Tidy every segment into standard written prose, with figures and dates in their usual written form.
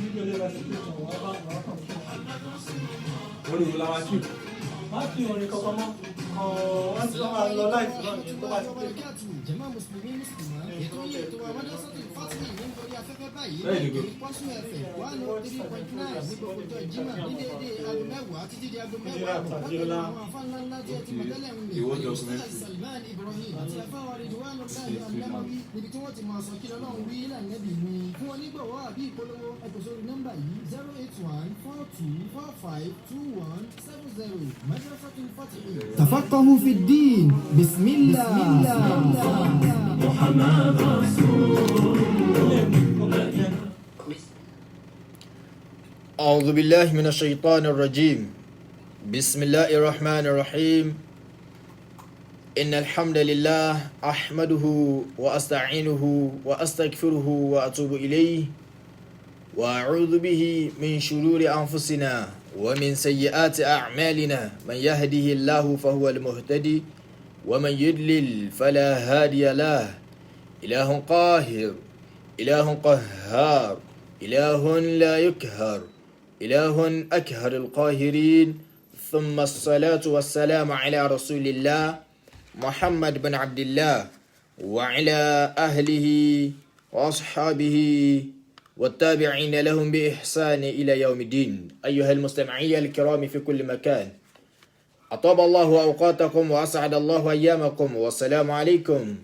fídíò lè láti pé tàn wọ́n bá wọn kàn kí wọn. Orí wo la wá kí? Má kí orin kankan mọ́. Wọ́n ti máa lọ láìpẹ́ náà ní tó bá ti pé. Jàmá Mùsùlùmí Mùsùlùmá, ètò yìí ètò Madrasatul Fatih ní orí afẹ́fẹ́ báyìí Bẹ́ẹ̀ ni kò. ní Pọ́sùn ẹ̀fẹ̀ 103.9 ní gbogbo ọjọ́ Jímọ̀ ní déédéé aago mẹ́wàá títí di aago mẹ́wàá àbọ̀ látọ̀dọ̀ àwọn afá ńlá ńlá tí ẹ ti mọ̀ tẹ́lẹ̀ ń Ìwọ lè documentary. Salman Ibrahim àti afáwa Ridwanullahi Al-Nawawi níbi tí wọ́n ti máa sọ kí lọ́lọ́run wí lànàbì mi fún onígbọ̀wọ́ àbí ìpolówó ẹ̀kọ́ sórí nọ́mbà yìí 08142452170 Madrasatul Fatih. Tafaqahu fi ddin. Bismillah. أعوذ بالله من الشيطان الرجيم بسم الله الرحمن الرحيم إن الحمد لله أحمده وأستعينه وأستغفره وأتوب إليه وأعوذ به من شرور أنفسنا ومن سيئات أعمالنا من يهده الله فهو المهتدي ومن يضلل فلا هادي له إله قاهر إله قهار إله لا يكهر إله أكهر القاهرين ثم الصلاة والسلام على رسول الله محمد بن عبد الله وعلى أهله وأصحابه والتابعين لهم بإحسان إلى يوم الدين. أيها المستمعين الكرام في كل مكان، أطاب الله أوقاتكم وأسعد الله أيامكم والسلام عليكم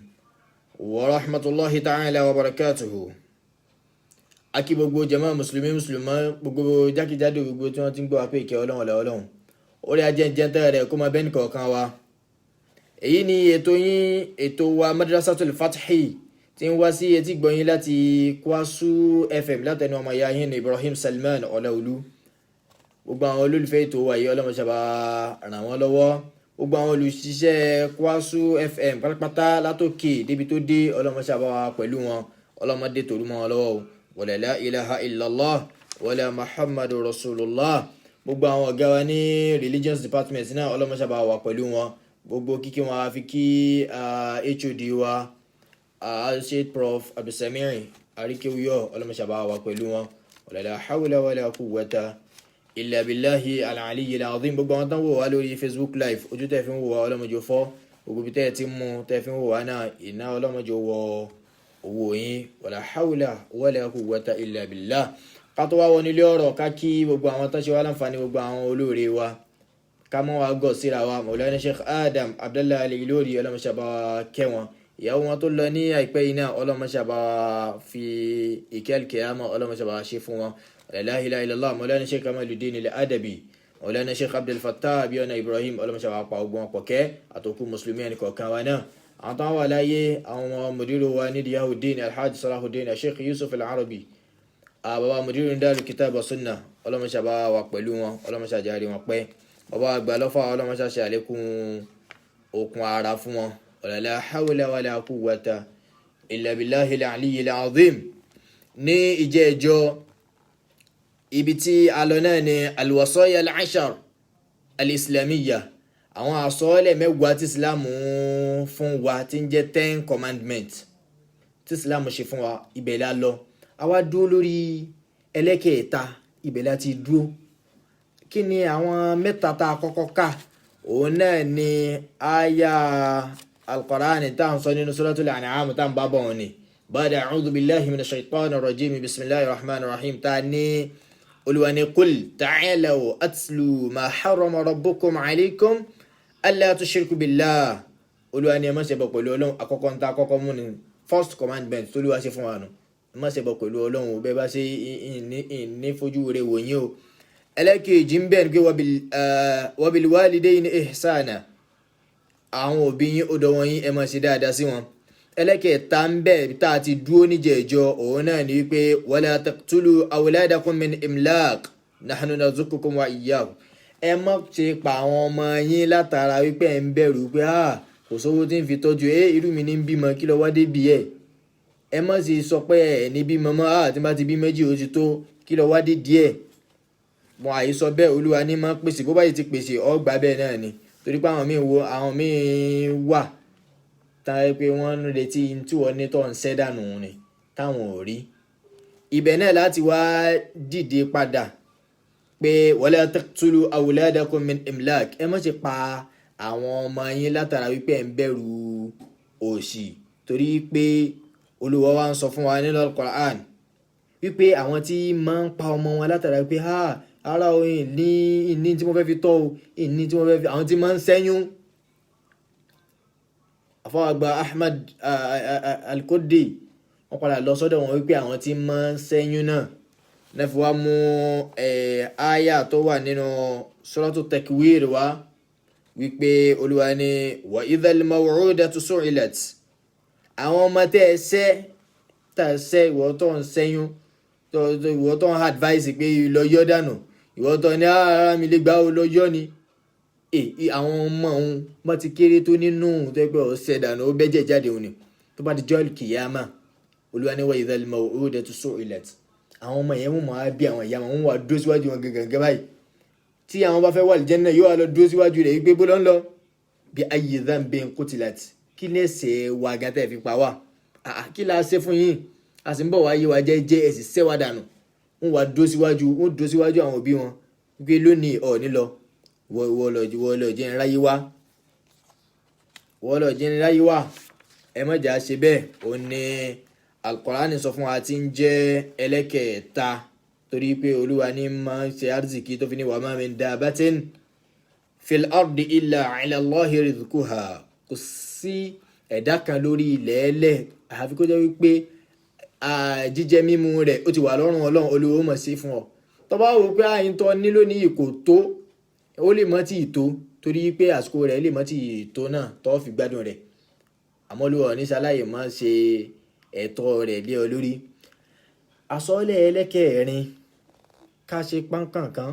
ورحمة الله تعالى وبركاته. Akí gbogbo jàmá mùsùlùmí mùsùlùmá gbogbo jákèjádò gbogbo tí wọ́n ti ń gbọ́ àpé ìkẹ́ Ọlọ́run ọ̀la Ọlọ́run orí ajẹ́njẹ́ntẹ́ rẹ̀ kó máa bẹ́ẹ̀ nìkọ̀ọ̀kan wa. Èyí ni ètò yín ètò wa Madrasatul Fatih tí ń wá sí etí gbọ̀nyìn láti Kwasu FM látẹnu ọmọ ìyá yín Ibrahim Salman Ọláolú. Gbogbo àwọn olólùfẹ́ ètò wa yìí Ọlọ́run ṣàbà ràn wọ́n lọ́wọ́. Gbogbo àwọn olùṣiṣẹ́ Kwasu FM pátápátá látòkè débi tó dé Ọlọ́run ṣàbà wà pẹ̀lú wọn. Ọlọ́run dé tòrú mọ́ wọn lọ́wọ́ wala la ilaha illallah wala muhammadu rasulullah. Gbogbo àwọn ọ̀gá wa ní religious department náà Ọlọ́run ṣàbà wà pẹ̀lú wọn. Gbogbo kíkí wọn a fi kí HOD wa Sheikh Prof Abdulsamiri Arikewuyo Ọlọ́run ṣàbà wà pẹ̀lú wọn. wala la hawla wala quwwata illa billahi al-aliyyil azim. Gbogbo àwọn tán wò wá lórí Facebook live ojú tẹ́ fi ń wò wá Ọlọ́run jọ̀ọ́ fọ́. Gbogbo bí tẹ́ ti mú tẹ́ fi ń wò wá náà iná Ọlọ́run jọ̀ọ́ wọ owó yín wala hawla wala quwwata illa billah. Ká tó wá wọ nílé ọ̀rọ̀ ká kí gbogbo àwọn tó ṣe wá láǹfààní gbogbo àwọn olóore wa ká mọ́ wa gọ̀ síra wa Maulana Sheikh Adam Abdallah Al-Ilori Ọlọ́run ṣàbà kẹ́ wọn. Ìyàwó wọn tó lọ ní àìpẹ́ yìí náà Ọlọ́run ṣàbà fi ìkẹ́lkẹ́ àmọ́ Ọlọ́run ṣàbà ṣe fún wọn. La ilaha illallah Maulana Sheikh Kamaluddin Al-Adabi Maulana Sheikh Abdul Fattah Abiona Ibrahim Ọlọ́run ṣàbà pa ogun wọn pọ̀kẹ́ àtòkù mùsùlùmí ẹnì kọ̀ọ̀kan wa náà. Àwọn tán wà láyé àwọn mùdírù wa ní Diyahuddin Alhaji Salahuddin Sheikh Yusuf Al-Arabi bàbá mùdírù ní Darul Kitab wa Sunnah Ọlọ́run ṣàbà wà pẹ̀lú wọn Ọlọ́run ṣàjárí wọn pẹ́. Bàbá àgbà lọ́fà Ọlọ́run ṣàṣẹ àlékún okun ara fún wọn. wala la hawla wala quwwata illa billahil aliyyil azim. Ní ìjẹ́jọ́ ibi tí a lọ náà ni al-wasaya al-ashar al-islamiyya, àwọn àsọọ́lẹ̀ mẹ́wàá tí Ìsìlámù fún wa tí ń jẹ́ 10 commandments tí Ìsìlámù ṣe fún wa. Ibẹ̀ la lọ a wá dúró lórí ẹlẹ́kẹ̀ẹ́ta ibẹ̀ la ti dúró. Kí ni àwọn mẹ́ta tá a kọ́kọ́ kà? Òun náà ni aya al-Qur'an tá ń sọ nínú Suratul An'am tá ń bá bọ̀ wọn ni ba'da a'udhu billahi minash shaitanir rajim bismillahir rahmanir rahim tá ní Olúwa ní qul ta'alaw atlu ma harrama rabbukum alaykum alla tushriku billah. Olúwa ní ẹ má ṣe bọ pẹ̀lú Ọlọ́run. Àkọ́kọ́ ń ta àkọ́kọ́ mú ni first commandment tó Olúwa ṣe fún wa nù. Ẹ má ṣe bọ pẹ̀lú Ọlọ́run bẹ́ẹ̀ bá ṣe ní fojú rẹ̀ wò yín o. Ẹlẹ́kejì ń bẹ̀ ní pé wa bil walidayni ihsana, àwọn òbí yín ọ̀dọ̀ wọn yín ẹ má ṣe dáadáa sí wọn. Ẹlẹ́kẹta ń bẹ̀ tá a ti dúró níjẹ̀ẹ́jọ́ òun náà ni wípé wala taqtulu awladakum min imlaq nahnu narzuqukum wa iyyahum. Ẹ má ṣe pa àwọn ọmọ yín látara wípé ẹ ń bẹ̀rù pé kò sówó tí ń fi tọ́jú irú mi ní ń bímọ kí lọ wá dé bí ẹ̀. Ẹ má ṣe sọ pé ẹ̀ ní bímọ mọ́ tí bá ti bí méjì ó ti tó kí lọ wá dé díẹ̀. Mo àìsọ bẹ́ẹ̀ Olúwa ní máa pèsè bó bá yìí ti pèsè ọgbà bẹ́ẹ̀ náà ni. Torí pé àwọn míì wà táwọn pé wọ́n ń retí tí wọ́n ní tó ń ṣẹ́ dànù ni táwọn ò rí. ibẹ̀ náà láti wá dìde padà pé wala taqtulu awladakum min imlak, ẹ má ṣe pa àwọn ọmọ yín látara wípé ẹ̀ ń bẹ̀rù òṣì. Torí pé Olúwa wa ń sọ fún wa nínú Al-Qur'an wípé àwọn tí máa ń pa ọmọ wọn látara wípé ara o ìní tí mo fẹ́ fi tọ́ o, ìní tí mo fẹ́ fi, àwọn tí máa ń ṣẹ́yún. Àfọwàgbà Ahmad Al-Quddi wọ́n padà lọ sọ́dọ̀ wọn wípé àwọn tí máa ń ṣẹ́yún náà nẹ́fù wá mú àyà tó wà nínú Suratu Takwir wá wípé Olúwa ní wa idhal maw'udatu su'ilat, àwọn ọmọ tẹ́ ẹ ṣẹ́ ìwọ tó ń ṣẹ́yún, ìwọ tó ń advice pé lọ yọ́ dànù, ìwọ tó ní ara mi lè gbá o lọ yọ́ ni. Àwọn ọmọ òun mọ́ ti kéré tó nínú tó pé ọ̀sẹ̀ dànù ó bẹ́jẹ̀ jáde òní tó bá di jọ́ọ̀lù kìyàmá. Olúwa ní wa idhal maw'udatu su'ilat, àwọn ọmọ yẹn wọ́n máa bí àwọn ìyá wọn wà dúró síwájú wọn gẹ́gẹ́ báyìí. Tí àwọn bá fẹ́ wà lìjẹ́nnà yóò wá lọ dúró síwájú rẹ̀ wípé bó lọ ń lọ bí ayyi dhanbin qutilat, kí ní ẹ̀ṣẹ̀ wa gan tẹ́ fi pa wá, kí la ṣe fún yín, a sì ń bọ̀ wáyé wa jẹ́jẹ́ ẹ sì ṣẹ́ wa dànù. Wọ́n wá dúró síwájú àwọn òbí wọn wípé lónìí ọ̀ ní lọ, wọ́n lọ jẹ́ ìráyé wá, ẹ má jà ṣe bẹ́ẹ̀. Ó ní Al-Qur'an sọ fún wa tí ń jẹ́ ẹlẹ́kẹ̀ẹ́ta, torí pé Olúwa ní máa ń ṣe arziki tó fi ní wa ma min dabbatin fil ardi illa ala Allahi rizquha, kò sí ẹ̀dá kan lórí ilẹ̀ ẹlẹ̀ àfi kó jẹ́ wípé jíjẹ mímu rẹ̀ ó ti wà lọ́rùn Ọlọ́run, Olúwa ó mọ̀ sí fún ọ. Tó bá wò pé àyín tó nílò ní ìkò tó, ó lè mọ́ tí ì tó, torí pé àsìkò rẹ̀ lè mọ́ tí ì tó náà tó fi gbádùn rẹ̀. Àmọ́ Olúwa ní ṣaláyè máa ṣe ẹ̀tọ́ rẹ̀ lé ọ lórí. Àsọlẹ̀ ẹlẹ́kẹ̀ẹ́rin ká ṣe pánkànkan,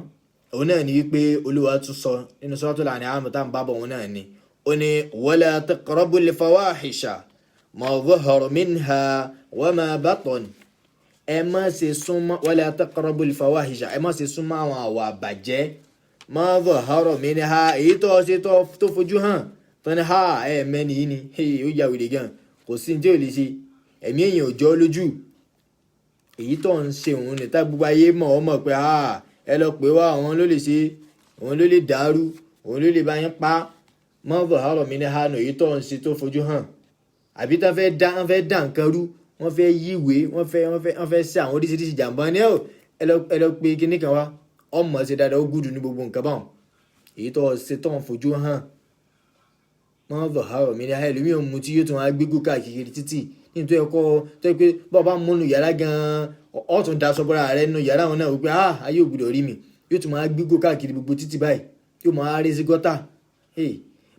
òun náà ni wípé Olúwa tún sọ nínú Suratul An'am tá ń bábọ̀ òun náà ni, ó ní wala taqrabul fawahisha ma zahara minha wa ma batan, ẹ má ṣe súnmọ́ wala taqrabul fawahisha, ẹ má ṣe súnmọ́ àwọn àwà àbàjẹ́ ma zahara minha, èyí tó ṣe tó fojú hàn tó ní mẹ́ni yìí ni ó yà wèrè gan, kò sí ní tí ò lè ṣe, ẹ̀mí èèyàn ò jọ lójú, èyí tó ń ṣe òun ní tá gbogbo ayé mọ̀ ọ́ mọ̀ pé ẹ lọ pé wá àwọn ló lè ṣe, òun ló lè dàrú, òun ló lè bá yín pa ma zahara minha, èyí tó ń ṣe tó fojú hàn. Àbí tá fẹ́ dá nǹkan rú, wọ́n fẹ́ yíwèé, wọ́n fẹ́ ṣe àwọn oríṣiríṣi jàǹbá ní ẹ lọ pé kíní kan wá, ọmọ ṣe dáadáa ó gùdù ní gbogbo nǹkan báwọn, èyí tó ṣe tó ń fojú hàn ma zahara minha. Ẹlòmí ò mú tí yóò tún wá gbégbó káàkiri títì nítorí ẹ̀kọ́ tó pé bọ́ọ̀ bá múnú yàrá gan-an ọ̀tún daṣọ bọ́ra rẹ̀ nínú yàrá wọn náà wípé ayé ò gbọdọ̀ rí mi, yóò tún máa gbégbó káàkiri gbogbo títì báyìí, yóò máa rí sí gọ́tà.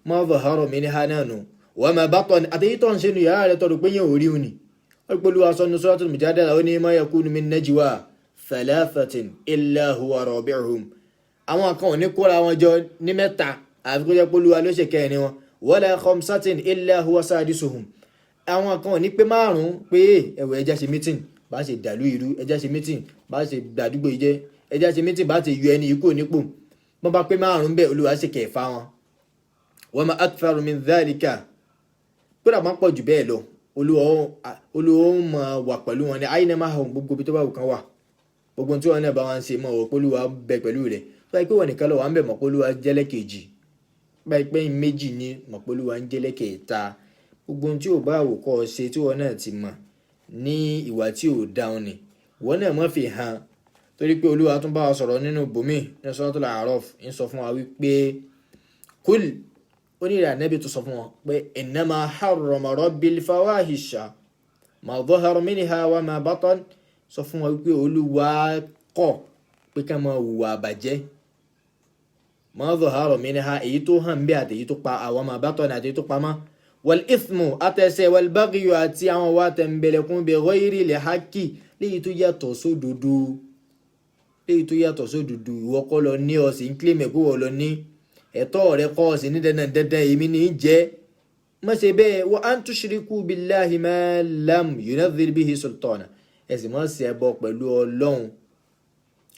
ma zahara minha náà nù. Wa ma batan, àtẹ̀yí tó ń ṣe nu yàrá rẹ̀ tọrọ pé yẹn ò rí òní. wọ́n pẹ̀lú aṣọ ní Suratul Mujadala, ó ní ma yakunu min najwa thalathatin illa huwa rabi'uhum, àwọn kan ò ní kóra wọn jọ ní mẹ́ta àfi kó jẹ́ pé Olúwa ló ṣe kẹrin wọn, wala khamsatin illa huwa sadisuhum, àwọn kan ò ní pé márùn-ún pé ẹ̀wọ̀ ẹja ṣe mítìn bá ṣe dàlú ìlú, ẹja ṣe mítìn bá ṣe dàdúgbò ìjẹ́, ẹja ṣe mítìn bá ṣe yọ ẹni ikú nípò, wọ́n bá pé márùn-ún bẹ́ẹ̀ Olúwa ṣe kẹfà wọn. Wa ma aktharu min dhalika, kódà máa pọ̀ jù bẹ́ẹ̀ lọ, Olúwa ó máa wà pẹ̀lú wọn ní àyínà máa hàn gbogbo bí tó bá wù kan wà, gbogbo tí wọn náà bá wọn ṣe mọ́ ọ̀ pé Olúwa bẹ pẹ̀lú rẹ̀, tó bá pé wọn nìkan lọ wà ń bẹ̀ mọ̀ pé Olúwa jẹ́lẹ́kejì, bá pé méjì ní mọ̀ pé Olúwa ń jẹ́lẹ́kẹta. Gbogbo tí ò bá wò kọ́ ṣe tí wọn náà ti mọ̀ ní ìwà tí ò dáhùn ni wọn náà má fi hàn, torí pé Olúwa tún bá wa sọ̀rọ̀ nínú bòmí ní Suratul A'raf ń sọ fún wa wípé kul, onírà Ànábì tó sọ fún wọn pé innama harrama rabbil fawahisha ma zahara minha wa ma batan, sọ fún wa wípé Olúwa kọ̀ pé ká máa hùwà àbàjẹ́ ma zahara minha, èyí tó hàn bí àti èyí tó pa àwọn ma batan àti èyí tó pamọ́, wal ithmu àtẹ̀ṣẹ̀ wal baghyu àti àwọn wa tẹ̀m̀bẹ̀lẹ̀kún bi ghayri li haqqi, léyìí tó yàtọ̀ sódodo, ìwọ kọ́ lọ ní ọ sì ń kílèmẹ̀ kó wọ́n lọ ní ẹ̀tọ́ rẹ kọ́ ọ sì ní dandan èmi ní jẹ́, má ṣe bẹ́ẹ̀. Wa an tushriku billahi ma lam yunazzil bihi sultana, ẹ sì má ṣe ẹbọ pẹ̀lú Ọlọ́run,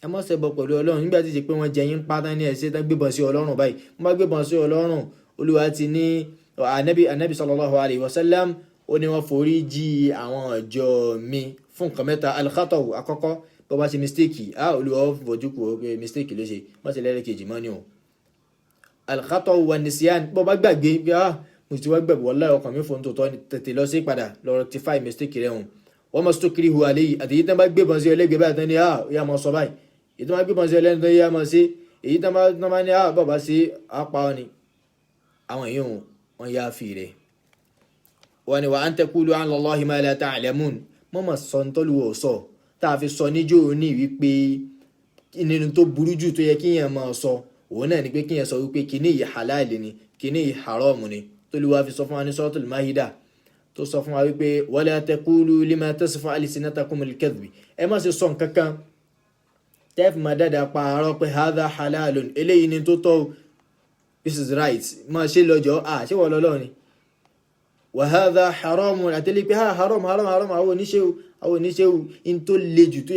ẹ má ṣe ẹbọ pẹ̀lú Ọlọ́run nígbà tí ṣe pé wọ́n jẹ yín pátá ní ẹ̀ṣẹ̀ tán gbébọn sí Ọlọ́run báyìí, wọ́n bá gbébọn sí Ọlọ́run, Olúwa ti ní Ànábì sallallahu alayhi wa sallam ó ní wọ́n forí jí àwọn ọjọ́ mi fún nǹkan mẹ́ta. al-khata àkọ́kọ́ bó bá ṣe mistake Olúwa fojú kù pé mistake ló ṣe má ṣe lẹ́lẹ́kejì mọ́ ni o. al-khata wa nisyan bó bá gbàgbé pé mo ti wá gbàgbé wallahi ọkàn mi fún tòótọ́ tètè lọ sí padà lọ rectify mistake rẹ̀ hùn. wọ́n mọ̀ sókiri hu àlẹ́ yìí àtẹ̀yí tán bá gbébọn sí ẹlẹ́gbẹ̀ẹ́ báyìí tán ni yá mọ̀ sọ báyìí èyí tán bá gbébọn sí ẹlẹ́gbẹ̀ẹ́ tán yá mọ̀ sí èyí tán bá ní bàbá sí apá ọ ni àwọn èèyàn wọn yá fi rẹ̀. wọ́n ní wa an taqulu ala Allahi ma la ta'lamun mọ́mọ́ sọ ń tọ́lu ọ̀sọ́ tá a fi sọ níjó ní wípé nínú tó burú jù tó yẹ kíyàn máa sọ òun náà ni pé kíyàn sọ wípé kíní yìí halal ni kíní yìí haram ni t'Olúwa fi sọ fún wa ní Suratul Maida tó sọ fún wa wípé wala taqulu lima tasifu alsinatakumul kadhib ẹ má ṣe sọ nǹkan kan tẹ́ẹ̀fì máa dáadáa pa àárọ̀ pé hadha halalun eléyìí ni tó tọ́ this is right máa ṣe lọ́jọ́ ṣé wọ́n lọ́lọ́ ni wa hadha haramun àtẹ́lẹ́ pé haram àwọn oníṣẹ́wò in tó le jù tó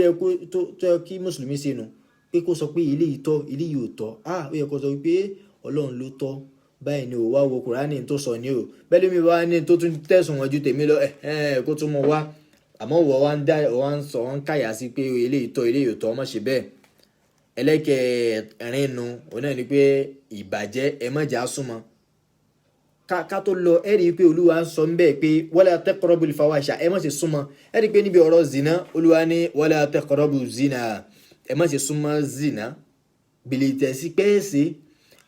yẹ kí mùsùlùmí ṣe nù pé kó sọ pé eléyìí tọ́ eléyìí ò tọ́ ó yẹ kó sọ pé ọlọ́run ló tọ́ báyìí ni ò wá wo Kùránì tó sọ ní o bẹ́ẹ̀ lómi wá ní tó tún tẹ̀sùn wọn ju tèmi lọ kó tún mọ wá àmọ́ wọ́n ń sọ wọ́n káyà sí pé eléyìí tọ́ eléyìí ò tọ́ ọmọ ṣe bẹ́ẹ̀. ẹlẹ́kẹ̀ẹ́rin nu òun náà ni pé ìbàjẹ́ ẹ má jà súnmọ́ ká tó lọ ẹ rí i pé Olúwa ń sọ ń bẹ́ẹ̀ pé wala taqrabul fawahisha ẹ má ṣe súnmọ́ ẹ rí i pé níbi ọ̀rọ̀ zina Olúwa ní wala taqrabu zina ẹ má ṣe súnmọ́ zina bìlìtẹ̀sí pẹ́ẹ́sì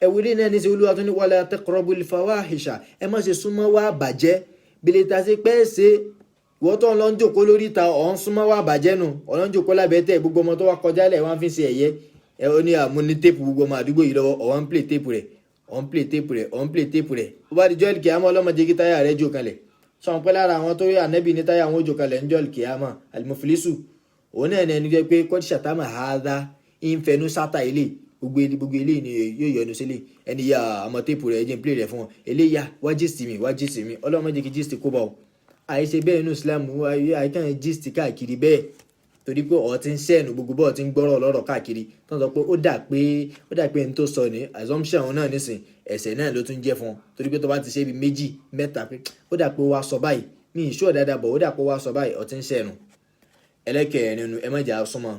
ẹ̀wìrì náà ní sí Olúwa tó ní wala taqrabul fawahisha ẹ má ṣe súnmọ́ wá bàjẹ́ bìlìtẹ̀sí pẹ́ẹ́sì wọ́n tó ń lọ ń jòkó lórí ìta ọ̀hún súnmọ́ wá bàjẹ́ nù ọ̀hún ń jòkó lábẹ́ tẹ̀ gbogbo ọmọ tó wá kọjá lẹ̀ wọ́n fi ń ṣe ẹ̀yẹ ẹ ó ní àmúni téèpù gbogbo ọmọ àdúgbò yìí lọ́wọ́ ọ̀hún ń play téèpù rẹ̀ ó bá di jọ́ọ̀lì kìámọ́ ọlọ́mọdé kí táyà rẹ̀ jò kalẹ̀ sọ̀n pẹ́ lára àwọn tó rí ànẹ́bì ní táyà wọn jò kalẹ̀ ń jọ́ọ̀lì kìámọ́ al-muflisu òun náà ní ẹni jẹ́ pé kọ́tí ṣàtàmà àádá ìfẹnu sátà ilé gbogbo ilé ni yóò yọnu sílé ẹni yá ọmọ téèpù rẹ̀ ẹjẹ́ ń play rẹ̀ fún wọn eléyà wá gist mi ọlọ́mọdé kí gist kó bá ọ àìṣe bẹ́ẹ̀ inú Islam àìkàn gist káàkiri bẹ́ẹ̀ torí pé ọ̀ ti ń sẹ́ẹ̀nù gbogbo bọ́ọ̀ ti ń gbọ́rọ̀ lọ́rọ̀ káàkiri tó ń sọ pé ó dà pé n tó sọ ní assumption náà nísìn ẹ̀ṣẹ̀ náà ló tún jẹ́ fún un torí pé tó bá ti ṣe bí méjì mẹ́ta pé ó dà pé ó wá sọ báyìí ní ìṣó dáadáa bọ̀ ó dà pé ó wá sọ báyìí ọ̀ ti ń sẹ́ẹ̀nù. ẹlẹ́kẹ̀ẹ́ nínú ẹ má jà súnmọ́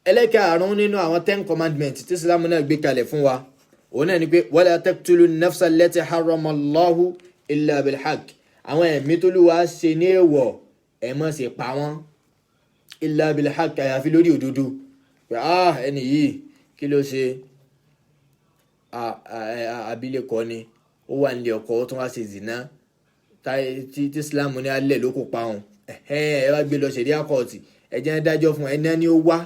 ẹlẹ́kẹ̀ẹ́rún nínú àwọn 10 commandments tí Islam náà gbé kalẹ̀ fún wa òun náà ni pé wala taqtulu nafsa allati harrama Allahu illa bil haqq àwọn ẹ̀mí t'Olúwa ṣe ní èèwọ̀ ẹ má ṣe pa wọ́n illa bil haqq àyàfi lórí òdodo pé ẹni yìí kí ló ṣe abilékọ ni ó wà nílé ọkọ ó tún wá ṣe zina tí Islam ní alẹ́ ló kó pa òun ẹ wá gbé lọ ṣẹ̀ríà kọ́ọ̀tì ẹ̀jẹ̀ ń dájọ́ fún ẹni ní ó wá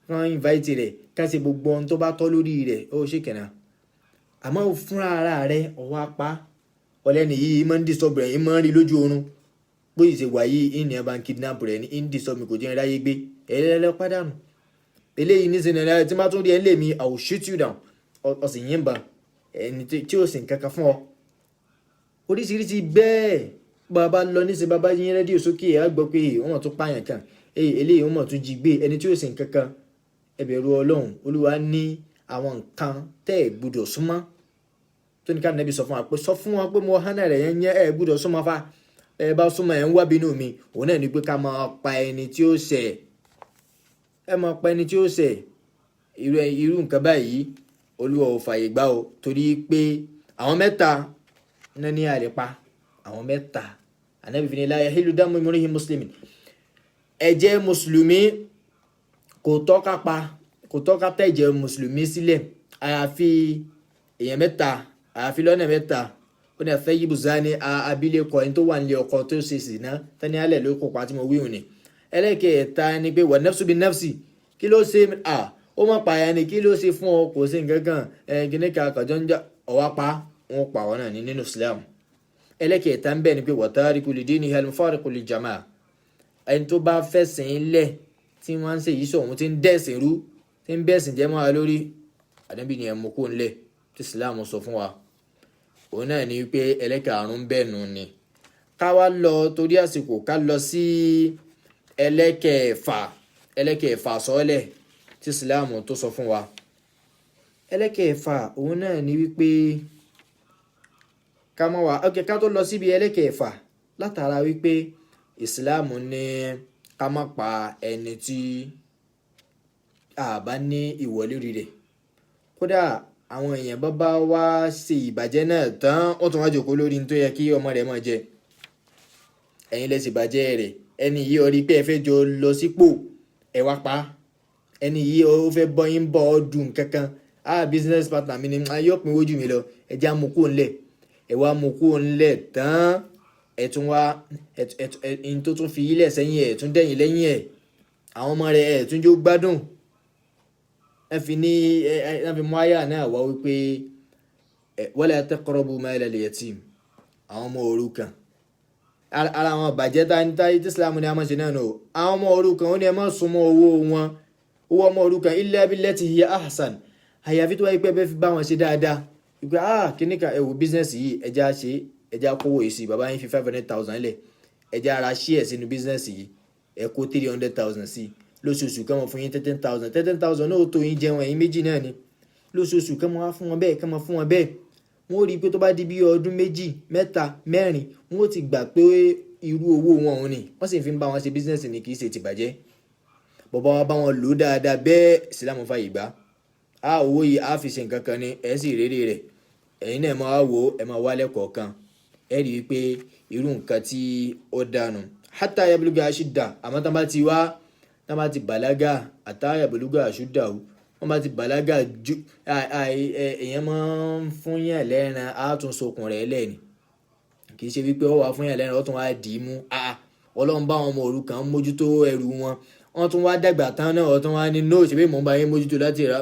wọ́n invite rẹ̀ ká ṣe gbogbo ohun tó bá tọ́ lórí rẹ̀ ó ṣe kẹ̀nà àmọ́ fúnra ara rẹ̀ ọwọ́ apá ọlẹ́ni yìí máa ń disturb rẹ̀ máa ń rí lójú oorun bó ṣe wà yìí ìní ẹ̀ bá ń kidnap rẹ̀ ní ń disturb mi kò jẹ́ ráyé gbé ẹ̀rẹ́lẹ́ pàdánù eléyìí ní sinmi ẹ̀rẹ́ tí má tún rí ẹ̀ lé mi I will shoot you down ọ̀sìn yín bá ẹni tí ó sì ń kankan fún ọ oríṣiríṣi bẹ́ẹ̀ bàbá lọ níṣẹ́ bàbá yín rédíò sókè ẹ̀ á gbọ́ pé wọ́n mọ̀ tún pààyàn kan eléyìí wọ́n mọ̀ tún jí gbé ẹni tí ó sì ń kankan ẹ bẹ̀rù Ọlọ́run Olúwa ní àwọn nǹkan tẹ́ ẹ̀ gbọ́dọ̀ súnmọ́ tó ní ká nàbí sọ fún wa pé sọ fún wa pé mo hánà rẹ̀ yẹn ẹ̀ gbọ́dọ̀ súnmọ́ fa ẹ bá súnmọ́ ẹ̀ ń wá bínú mi òun náà ní pé ká máa pa ẹni tí ó ṣẹ̀ ẹ máa pa ẹni tí ó ṣẹ̀ irú nǹkan báyìí Olúwa ò fàyè gbà o torí pé àwọn mẹ́ta náà ní àlepa àwọn mẹ́ta Ànábì fi ní la yahillu damu imri'in muslimin ẹ̀jẹ̀ mùsùlùmí kò tọ́ ká tẹ̀jẹ̀ mùsùlùmí sílẹ̀ àyàfi èèyàn mẹ́ta àyàfi lọ́nà mẹ́ta ó ní àfẹ́yìbù zani abilékọ ẹni tó wà nílé ọkọ tó ṣe sìná tani alẹ́ ló kópa tí mo wíwùn ni ẹlẹ́kẹ̀ẹ́ta ni pé wà nafsu bin nafsi kí ló ṣe ó mọ̀ pààyà ni kí ló ṣe fún ọ kò sí nǹkan kan gíníkà àkàjọ ń jà ọwá pa wọn pa ọ náà ní nínú Islam ẹlẹ́kẹ̀ẹ́ta ń bẹ̀ ni pé wa tariku lidinihi al-mufariqu lil jama'a ẹni tó bá fẹ̀sìn lẹ̀ tí wọ́n ń ṣe yìí sọ̀hún tí ń dẹ̀sìn rú tí ń bẹ̀sìn jẹ́ mọ́ra lórí Ànábì ni ẹ̀mú kó ńlẹ̀ tí Islam sọ fún wa òun náà ni wípé ẹlẹ́kẹ̀ẹ́rún bẹ́ẹ̀ nù ni ká wá lọ torí àsìkò ká lọ sí ẹlẹ́kẹ̀ẹ́fà sọ́ọ́lẹ̀ tí Islam tó sọ fún wa ẹlẹ́kẹ̀ẹ́fà òun náà ni wípé ká mọ́ wa ká tó lọ síbi ẹlẹ́kẹ̀ẹ́fà látara wípé Islam ní ká má pa ẹni tí a bá ní ìwọlé rí rẹ̀. Kódà àwọn èèyàn bá wá ṣe ìbàjẹ́ náà tán ó tún wá jókòó lórí ní tó yẹ kí ọmọ rẹ̀ máa jẹ. Ẹ̀yin lẹ ṣèbàjẹ́ rẹ̀, ẹni yìí ó rí pé ẹ fẹ́ jọ lọ sípò ẹ wá pa. Ẹni yìí ó fẹ́ bọ́ yín bọ́ ọdún kankan, business partner mi ni yóò pín ojú mi lọ, ẹ já mú kó ńlẹ̀, ẹ wá mú kó ńlẹ̀ tán ẹ tún wá ẹni tó tún fi ilẹ̀ sẹ́yìn ẹ̀ tún dẹ̀yìn lẹ́yìn ẹ̀, àwọn ọmọ rẹ̀ ẹ̀ tún jó gbádùn. Ẹ fi mú àyà náà wá wípé wala taqrabu mala al-yatim, àwọn ọmọ òrukàn. Ara àwọn bàjẹ́ táyé tí Islam ní a máa ṣe náà nù. Àwọn ọmọ òrukàn ó ní ẹ má súnmọ́ owó wọn, owó ọmọ òrukàn illa billati hiya ahsan, àyàfi tó wáyé pé ẹ fi bá wọn ṣe dáadáa. Ìgbà kíníkà ẹ wò bísínẹ́sì yìí ẹja ṣe ẹja kówó yìí sí, bàbá yín fi 500,000 lẹ̀, ẹja ara share sínú bísínẹ́sì yìí ẹ kó 300,000 sí lóṣooṣù, kán mọ fún yín 13,000 náà ó tó yín jẹun ẹ̀yin méjì náà ni lóṣooṣù, kán mọ wá fún wọn bẹ́ẹ̀, kán mọ fún wọn bẹ́ẹ̀. Wọ́n ó rí i pé tó bá di bí ọdún 2, 3, 4 wọ́n ó ti gbà pé irú owó wọn òun ni wọ́n sì fi ń bá wọn ṣe bísínẹ́sì ni, kì í ṣe tìbàjẹ́. Bàbá wa bá wọn lò dáadáa bẹ́ẹ̀ Ìsìlámù fàyè gbà. Owó yìí á fi ṣe nǹkan kan ni ẹ̀ sì rere rẹ̀, ẹ̀yin náà máa wò ẹ máa wálẹ̀ kọ̀ọ̀kan ẹ rí i pé irú nǹkan tí ó dànù. Hatta yabluga ashudda, àmọ́ tán bá ti bàlágà, hatta yabluga ashudda wọ́n bá ti bàlágà ju èèyàn máa ń fún yàn lẹ́ran á tún sokùn rẹ̀ lẹ́ni, kì í ṣe wípé ó wà fún yàn lẹ́ran ó tún wá dì í mú. Ọlọ́run bá àwọn ọmọ òrukàn mójútó ẹrù wọn, wọ́n tún wá dàgbà tán náà wọ́n tún wá ní no ṣe bí mò ń bá yín mójútó láti ra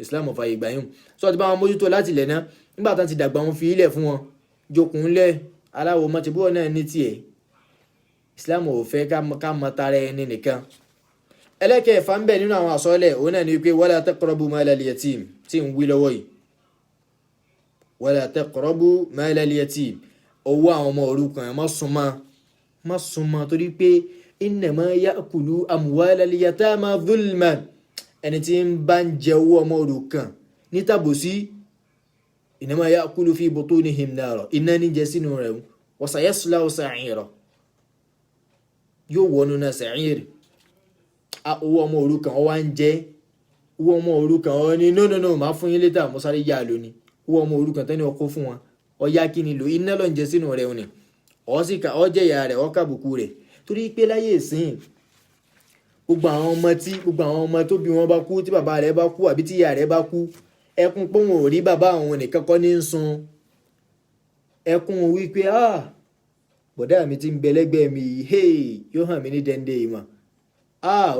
Islam ò fàyè gbà yín. Sọ ti bá wọn mójútó láti ilẹ̀ náà, nígbà tán ti dàgbà wọn fi ilẹ̀ fún wọn jókòó ńlẹ̀ aláwo mọ́tìbúwọ̀ náà ní tiẹ̀. Islam ò fẹ́ ká mọ tara ẹni nìkan. Ẹlẹ́kẹ̀ẹ́fà ń bẹ nínú àwọn àsọ́lẹ̀ òun náà ni wípé wala taqrabu mala al-yatim tí ń wí lọ́wọ́ yìí. Wala taqrabu mala al-yatim, owó àwọn ọmọ òrukàn má súnmọ́ torí pé innama ya'kulu amwala al-yatama dhulman, ẹni tí ń bá ń jẹ owó ọmọ òrukàn ní tàbùsí innama ya'kulu fi butunihim nara, iná ní jẹ sínú rẹ̀ wa sayasla sa'ira, yóò wọnú náà sa'ir. Owó ọmọ òrukàn ó wá ń jẹ owó ọmọ òrukàn ó ní no máa fún yín létà mo sáré yá lónìí. Owó ọmọ òrukàn tẹ́ni ọkọ fún wọn ọyá kí ni lò, iná ló ń jẹ sínú rẹ̀ òní ọ jẹ́ ìyá rẹ̀ ọ kàbùkù rẹ̀. Torí pé láyé ìsìn gbogbo àwọn ọmọ tó bí wọn bá kú, tí bàbá rẹ̀ bá kú àbí tí ìyá rẹ̀ bá kú, ẹkún pé wọn ò rí bàbá àwọn nìkan kọ́ ní ń sun, ẹkún wípé bọ̀dá mi ti ń bẹ lẹ́gbẹ̀ẹ́ mi yóò hàn mí ní dẹ́ndé ìmọ̀,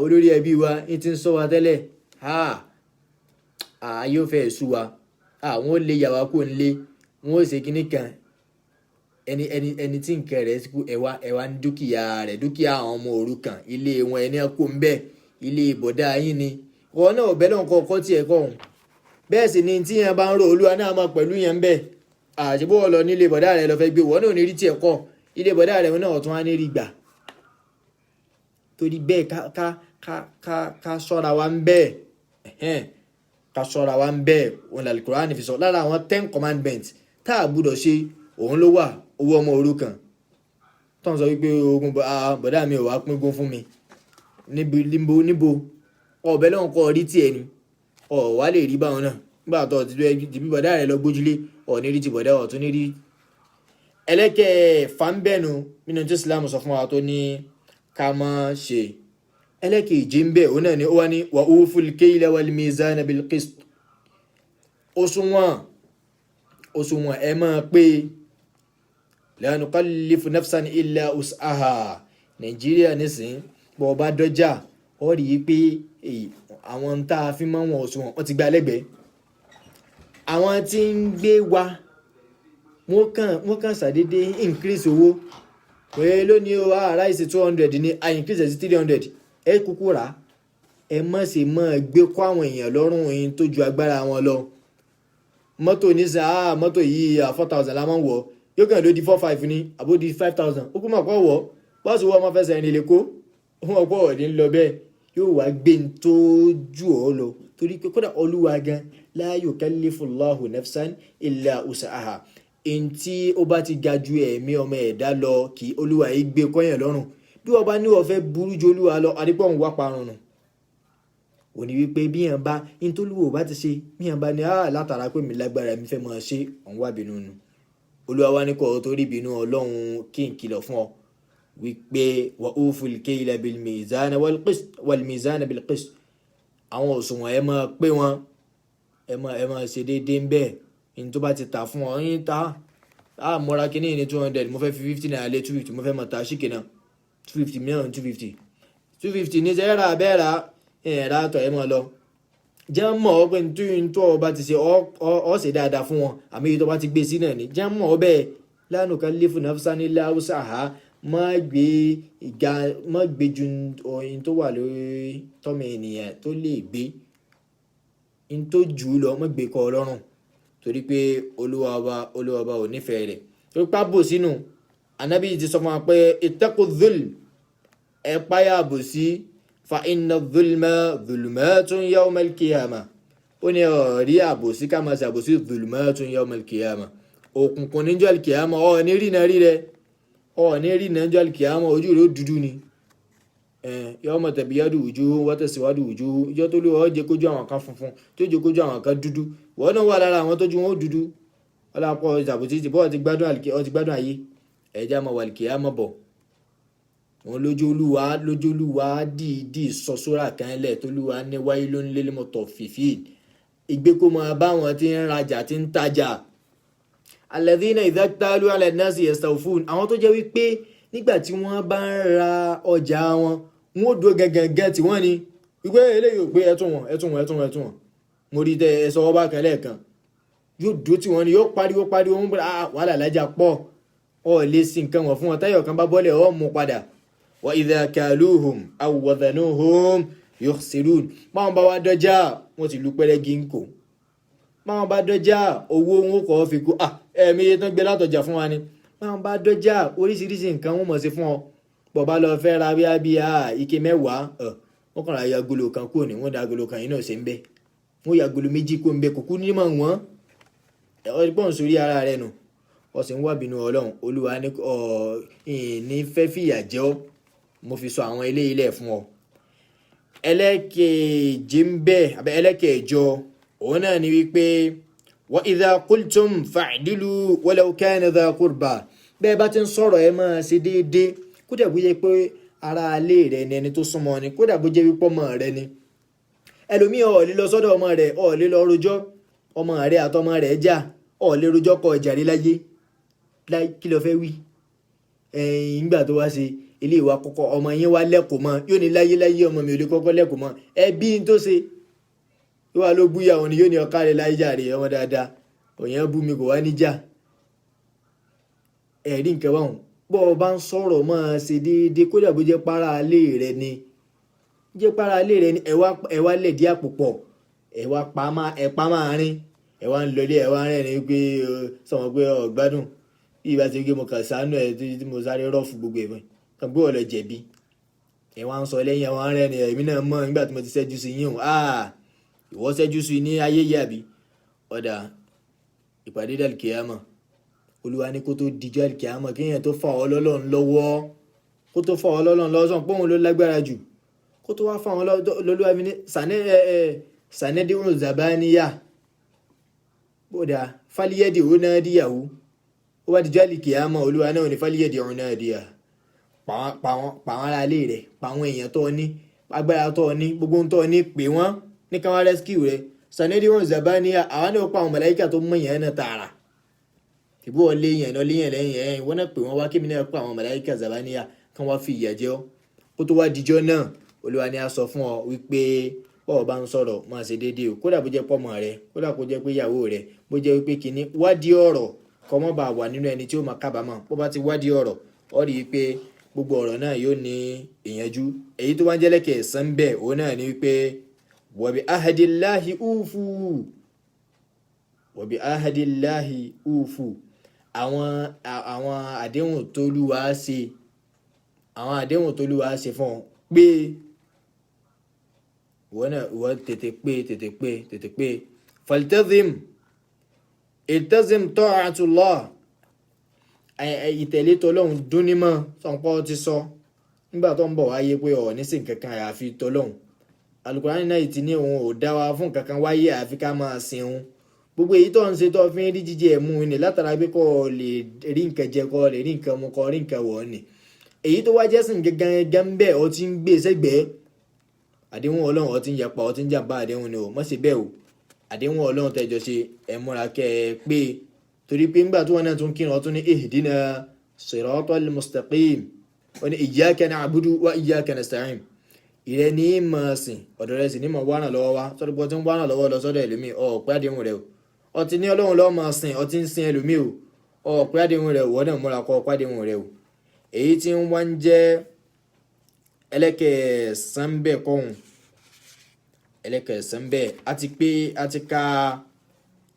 olórí ẹbí wa ń ti ń sọ wa tẹ́lẹ̀, yóò fẹ́ sú wa, wọ́n ó lé yàwá kó ń lé, wọ́n ó ṣe kíní kan. Ẹni tí nǹkan rẹ̀ kú ẹ̀wà ní dúkìá àwọn ọmọ òrukàn, ilé wọn ẹni kó ń bẹ, ilé bọ̀dá yín ni wọn náà bẹ́ẹ̀ náà kọ́ tí ẹ̀ kọ́ ọ̀hún. Bẹ́ẹ̀ sì ni tí yẹn bá ń ro olúwa náà máa pẹ̀lú yẹn ń bẹ̀. Àṣebó wọn lọ nílé bọ̀dá rẹ̀ lọ fẹ́ gbé wọn náà ní rí tí ẹ̀ kọ́, ilé bọ̀dá rẹ̀ wọn náà tún wá ní rí gbà. Torí bẹ́ẹ̀ ká ṣọ́ra wa ń bẹ́ẹ̀, ká ṣọ́ra wa ń bẹ́ẹ̀. Òun là Al-Qur'an fi sọ lára àwọn 10 commandments tá a gbúdọ̀ ṣe òun ló wà owó ọmọ òrukàn. Tó ń sọ wípé ogun bọ̀dá mi ò wá pín fún mi níbo ọ̀bẹ lọ́hùn kọ́ rí tiẹ̀ ni wà lè rí báwọn náà nígbà tó ti bí bọ̀dá rẹ̀ lọ gbójúlé ní rí ti bọ̀dá ọ̀tún ní rí. Ẹlẹ́kẹ̀ẹ́fà ń bẹ̀nu nínú tí Islam sọ fún wa tó ní ká má ṣe. Ẹlẹ́kẹ̀ẹ́jì ń bẹ̀ òun náà ni ó wá ní wa uful kayla wal mizana bil qist, òṣùwọ̀n ẹ máa pé la nukallifu nafsan illa us'aha. Nàìjíríà nísìn bọ̀ bá dọ́jà ó rí i pé àwọn tá a fi mọ́ wọn òṣùwọ̀n wọ́n ti gba lẹ́gbẹ̀ẹ́. Àwọn tí ń gbé wa wọ́n kàn ṣàdédé increase owó pé lónìí ráìsì 200 ní increase sí 300, ẹ kúkú rà ẹ má ṣe máa gbé kó àwọn èèyàn lọ́rùn yín tó ju agbára wọn lọ. Mọ́tò ní sá mọ́tò yìí 4,000 la máa ń wọ̀, yóò kàn ló di 4,500 ní àbó di 5,000, ó kú mọ̀ pọ̀ wọ̀ bọ́ọ̀sì wọ́n máa fẹsẹ̀ rìn lè kó ó mọ̀ pọ̀ ọ̀dí ń lọ bẹ́ẹ̀, yóò wá gbé ń tó jù ọ́ lọ. Torí pé kódà Olúwa gan la yukallifullahu nafsan illa us'aha, ẹni tí ó bá ti ga ju ẹ̀mí ọmọ ẹ̀dá lọ kí olúwa yìí gbé kọ́yàn lọ́rùn. Bí wọ́n bá ní wọ́n fẹ́ burú ju olúwa lọ adípọ̀ ń wá parun nù. Ó ní wípé bí yẹn bá ní tó lúwo bá ti ṣe bí yẹn bá ní látara pé mi lágbára mi fẹ́ máa ṣe òun wá bínú nù. Olúwa wá ní kọ́ tó rí bínú ọlọ́run kí n kìlọ̀ fún ọ wípé wa uful kayla bil mizan wal mizan bil qist. Àwọn òṣùwọ̀n ẹ máa pé wọn ẹ máa ṣe déédéé ń bẹ́ẹ̀. In tó bá ti tà fún ọ yín ta mọ́ra kínní ní 200 mo fẹ́ fi 50 naira lé 250 mo fẹ́ mọ̀ ta ṣíkì náà 250 mìíràn 250 ní sẹ́yìn rà bẹ́ẹ̀ rà ẹ̀rà àtọ̀ ẹ̀ mọ́ lọ. Jẹ́ mọ̀ ọ́ pé ní tó o bá ti ṣe ọ́ ṣe dáadáa fún wọn àmì èyí tó bá ti gbé sí náà ni jẹ́ mọ̀ ọ́ bẹ́ẹ̀ la nukallifu nafsan illa wus'aha má gbé ju oyin tó wà lórí tọ́mọ ènìyàn tó lè gbé in tó jù lọ má gbé kọ́ ọlọ́run torí pé olúwa ọba ò nífẹ̀ẹ́ rẹ̀ tó pábò sínú anábì ti sọ fún wa pé ittaqu dhulm ẹ páyà bò sí fa inna dhulma dhulumatun yawmal qiyamah. Ó ní ọ̀rí àbòsí ká máa ṣe àbòsí dhulumatun yawmal qiyamah. Òkùnkùn níjọ́ al-qiyamah ọ̀ ní rí náà rí rẹ̀ ọ̀ ní rí náà níjọ́ al-qiyamah ojú rẹ̀ ó dúdú ni. Yawma tabyaddu wujuhun wa taswaddu wujuhun ìjọ tó lé ọ jẹ́ kójú àwọn kan funfun tó jẹ́ kójú àwọn kan dúdú wọ́n náà wà lára àwọn tójú wọn ó dúdú ọlọ́pọ̀ ìjàbòtí ti bọ́ ti gbádùn ayé ẹ̀já máa wà al-qiyamah bọ̀. Wọn lójú olúwa dìídì sọ sóra kan lẹ̀ tó lúwa ní wailun lil mutaffifin. Ìgbé kó máa bá wọn tí ń rajà tí ń tajà. Alladhina idha iktalu ala an-nasi yastawfun. Àwọn tó jẹ́ wípé nígbà tí wọ́n bá ń ra ọjà wọn wọ́n dúró gẹ́gẹ́ tí wọ́n ní wípé eléyìí ò pé ẹtún wọn mo rí tẹ ẹsọ ọba kan lẹ́ẹ̀kan yóò dúró tí wọ́n ní yóò pariwo wọn bá wàhálà lájà pọ̀ ọ lè sin nǹkan wọn fún wọn táyọ̀ kan bá bọ́lẹ̀ ọ mú padà. Wa idha kaluhum aw wazanuhum yukhsirun. Báwọn bá wá dọ́jà wọ́n ti lu pẹ́rẹ́gì ń kò. Báwọn bá dọ́jà owó wọn kọ́ fi kú ẹ̀mí iye tán gbé látọjà fún wa ni. Báwọn bá dọ́jà oríṣiríṣi nǹkan wọ́n mọ̀ sí fún ọ. Bọ̀bá lọ fẹ́ ra bí ike 10 wọ́n kàn ra yagolo kan kúrò ní wọ́n da agolo kan yìí náà ṣe ń bẹ́. Wọ́n yagolo 2 kó ń bẹ kúkú ní mọ̀ wọ́n. Ọ̀pọ̀ sórí ara rẹ̀ nù. Ọ̀sìn wà bínú ọlọ́run olúwa ní fẹ́ fìyà jẹ ọ́ mo fi sọ àwọn ilé ilẹ̀ fún ọ. Ẹlẹ́kẹ̀ẹ́jì ń bẹ àbẹ́ ẹlẹ́kẹ̀ẹ́jọ òun náà ni wípé wa idha qultum fa'dilu walau kana dha qurba. Bẹ́ẹ̀ bá ti ń sọ̀rọ̀ ẹ máa ṣe déédéé kódà bó jẹ́ pé ara alé rẹ ni ẹni tó súnmọ́ ni kódà bó jẹ́ wípé ọmọ rẹ ni. Ẹlòmíì ò lè lọ sọ́dọ̀ ọmọ rẹ̀ ò lè lọ rojọ́ ọmọ rẹ̀ àtọmọ rẹ̀ jà ò lè rojọ́ kọ ìjàre láyé kí ló fẹ́ wí. Ìgbà tó wá ṣe ilé ìwà kọ́kọ́ ọmọ yẹn wá lẹ́kọ̀ọ́ mọ́ yóò ní láyé ọmọ mi ò lè kọ́kọ́ lẹ́kọ̀ọ́ mọ́ ẹbí tó ṣe yóò wá ló búyà wọn ni yóò ní ọ̀ká rẹ̀ láyé jàre ọmọ dáadáa òyìn bú mi kò wá níjà. Ẹ̀rí nǹkan báwọn bọ́ ọ bá ń sọ̀rọ̀ máa ṣe déédéé kódà bó jẹ́ para alé rẹ ni ẹ̀wá lẹ̀dí àpòpọ̀ ẹ̀wá pa máa rín ẹ̀wá ń lọlé ẹ̀wá rẹ̀ ni pé sọ̀rọ̀ pé ọ̀gbádùn bí ìbá ti gbé mo kàn sánú ẹ̀ tí mo sáré rọ́ọ̀fù gbogbo ẹ̀fọn kan gbé ọ̀lọ́ jẹ̀bi ẹ̀wá ń sọ lẹ́yìn ẹ̀wá rẹ̀ ni ẹ̀mí náà mọ̀ nígbà tí mo ti ṣẹ́jú sí yín ìwọ ṣẹ́jú sí ní ayé yìí àbí ọ̀dà ìpàdé dàlùkìyàmọ̀ olúwa ní kó tó dijọ́ àlùkìyàmọ̀ kéèyàn tó fà ọ́ lọ́lọ́run lọ́wọ́ kó tó fà ọ́ lọ́lọ́run lọ́wọ́ sọ̀n pé òun ló lágbára jù kó tó wá fà ọ́ lọ́lọ́wọ́ mi ní sànẹ́dìrún zabaniya bóda fáliyẹ́dì ó náà díyàwó ó bá dijọ́ àlùkìyàmọ̀ olúwa náà ní fáliyẹ́dì ó náà díyà pa àwọn ará ilé rẹ̀ pa àwọn èèyàn tó ní agbára tó ní gbogbo tó ní pè wọ́n ní káwọn rescue rẹ̀ sànẹ́dìrún zabaniya àwọn náà pa àwọn màláíkà tó mọ̀ yẹn náà tààrà ìbú ọlé yẹn lẹ́yìn wọ́n náà pè wọ́n wá kí mi náà pa àwọn màláíkà zabaniya kan wá fi ìyà jẹ ọ́ kó tó wá dijọ́ náà olúwa ni a sọ fún ọ wípé bọ́ọ̀ bá ń sọ̀rọ̀ máa ṣe déédéé o kódà bó jẹ́ pọ́mọ rẹ kódà kó jẹ́ pé ìyàwó rẹ bó jẹ́ wípé kínní wádìí ọ̀rọ̀ kọ́ mọ́ bá wà nínú ẹni tí ó máa kábàámọ̀ bó bá ti wádìí ọ̀rọ̀ ọ rí i pé gbogbo ọ̀rọ̀ náà yóò ní ìyànjú. Èyí tó wá ń jẹ́lẹ̀kẹ̀ ẹ̀sán bẹ́ẹ̀ òun náà ni wípé wa bi ahadillahi ufu àwọn àdéhùn t'Olúwa ṣe fún ọ pé wọ́n tètè pé faltazim ta'atullah ìtẹ̀lé tọlọ́hun dún ní mọ́ sọ̀npọ̀ ti sọ nígbà tó ń bọ̀ wáyé pé ọ̀ ní sí nǹkan kan àyàfi tọlọ́hun. Al-Qur'ani náà ti ní òun ò dá wa fún nǹkan kan wáyé àfi ká máa sin òun. Gbogbo èyí tó ń ṣe tó fi ń rí jíjẹ ẹ̀mú ni látara pé kò lè rí nǹkan jẹ, kò lè rí nǹkan mu, kò rí nǹkan wọ̀ ni. Èyí tó wá jẹ́ sìn gangan bẹ́ẹ̀ ọ ti ń gbé sẹ́gbẹ̀ẹ́ àdéhùn Ọlọ́run, ọ ti ń yapa, ọ ti ń jàmbá àdéhùn ni o, má ṣe bẹ́ẹ̀ o. Àdéhùn Ọlọ́run tẹ́jọ ṣe ẹ múra kẹ́ ẹ pé, torí pé ńgbà tí wọ́n náà tún kírun ọtún ní ihdina siratal mustaqim, wọ́n ní iyyaka na'budu wa iyyaka nasta'in. Ìrẹ́ ní mọ̀ sìn, ọ̀dọ̀ rẹ̀ sì ní mọ̀ wánà lọ́wọ́ wá, sọ́dọ̀ pé ọtí ń wánà lọ́wọ́ lọ sọ́dọ̀ ẹlòmíì, pé àdéhùn rẹ̀ o. Ọtí ní Ọlọ́run lọ́ọ́ máa sìn, ọtí ń sin ẹlòmíì o, pé àdéhùn rẹ̀ o, wọ́n náà múra kọ́ pé àdéhùn rẹ̀ o. Èyí tí ń wá ń jẹ́ ẹlẹ́kẹ̀ẹ́sán bẹ́ẹ̀ kọ́hùn, ẹlẹ́kẹ̀ẹ́sán bẹ́ẹ̀ a ti ka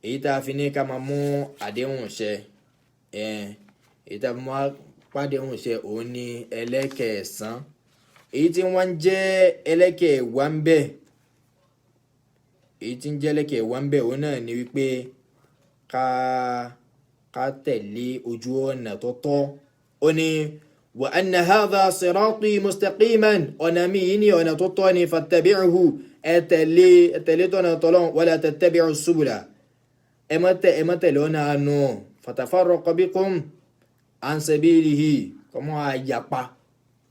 èyí tá a fi ní ká máa mú àdéhùn ṣẹ, èyí tá a fi mú pàdéhùn ṣẹ òun ní ẹlẹ́kẹ̀ẹ́sán. Èyí tí wọ́n ń jẹ́ ẹlẹ́kẹ̀ẹ́wá ń bẹ̀, èyí tí ń jẹ́ ẹlẹ́kẹ̀ẹ́wá ń bẹ̀ òun náà ni wípé ká tẹ̀lé ojú ọ̀nà tó tọ́. Ó ní wa anna hadha sirati mustaqiman, ọ̀nà mi yìí ni ọ̀nà tó tọ́ ni fattabi'uhu, ẹ tẹ̀lé tọ́nà tọ́lọ́n, wala tattabi'u subula, ẹ má tẹ̀lé ọ̀nà àánú, fatafarraqa bikum an sabilihi, kọ́mọ́ àyàpá,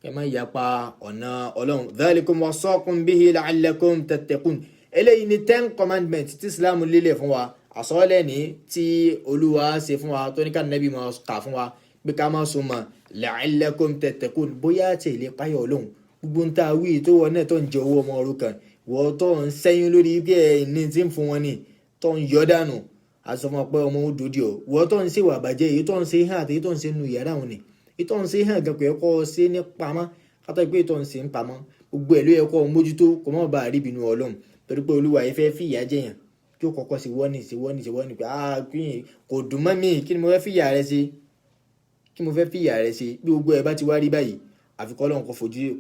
kẹ́mọ́ yapa ọ̀nà Ọlọ́run. Dhalikum wasaqum bihi la'allakum tattaqun. Eléyìí ni 10 commandments tí Islam lélẹ̀ fún wa, àsọ́ọ́lẹ̀ ní tí Olúwa ṣe fún wa tó ní ká Nábì máa kà fún wa pé ká máa so mọ́ la'allakum tattaqun, bóyá tí ilé páyọ̀ Ọlọ́run. Gbogbo ń ta wí tó wọ náà tó ń jẹ owó ọmọ òrukàn, wọ́n tó ń sẹ́yìn lórí bí ẹni tí ń fún wọn ni tó ń yọ dànù, àsọmọ pé ọmọ ó dòdì ọ, wọ́n tó ń ṣèwà bàjẹ́, èyí tó ń ṣe hàn àti èyí tó ń ṣe nu yàrá wọn ni, èyí tó ń ṣe hàn gan pé ẹ̀kọ́ ṣe ní pamọ́, kátó pé èyí tó ń ṣe ń pamọ́, gbogbo ẹ̀ ló yẹ kó mójútó kó má bàa rí ìbínú Ọlọ́run, torí pé Olúwa yìí fẹ́ fìyà jẹyàn kí ó kọ́kọ́ ṣe wọ́nì pé kò dùn mọ́ mi, kí ni mo fẹ́ fìyà rẹ ṣe, bí gbogbo ẹ̀ bá ti wá rí báyìí àfikọ́ Ọlọ́run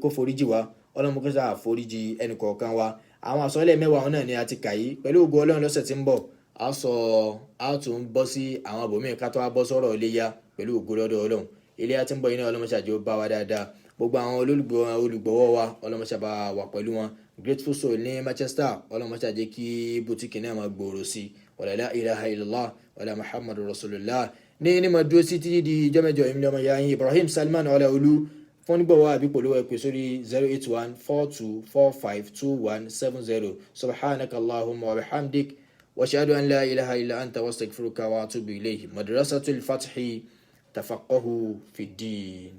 kó foríjì wá, Ọlọ́run kó sáà foríjì ẹnì kọ̀ọ̀kan wa. Àwọn àsọ̀lẹ̀ mẹ́wàá wọn náà ni a ti kà yìí, pẹ̀lú ògo Ọlọ́run lọ́sẹ̀ tí ń bọ̀ a tún bọ́ sí àwọn àbòmíì ká tó wá bọ́ sọ́rọ̀ iléyá pẹ̀lú ògo lọ́dọ̀ Ọlọ́run. Iléyá tí ń bọ̀ yìí náà ọlọ́mọṣàjò bá wa dáadáa, gbogbo àwọn olùgbọ̀wọ́ wa ọlọ́mọṣàbá wà pẹ̀lú wọn. Grateful Soul ní Manchester ọlọ́mọṣàjẹ́ kí bùtíkì náà máa gbòòrò sí, wala la ilaha illallah wala muhammadu rasulullah. ní ma dúró sí títí di jọ́mẹ́jọ ìmìlẹ̀ ọmọ ya yín Ibrahim Salman Ọláolú, fún nígbọ̀wọ́ àbí polówó ẹ pè sórí 08142452170. subhanaka allahumma wa bihamdik wa ashhadu an la ilaha illa anta wastaghfiruka wa atubu ilayhi. Madrasatul Fathi, tafaqahu fi ddin.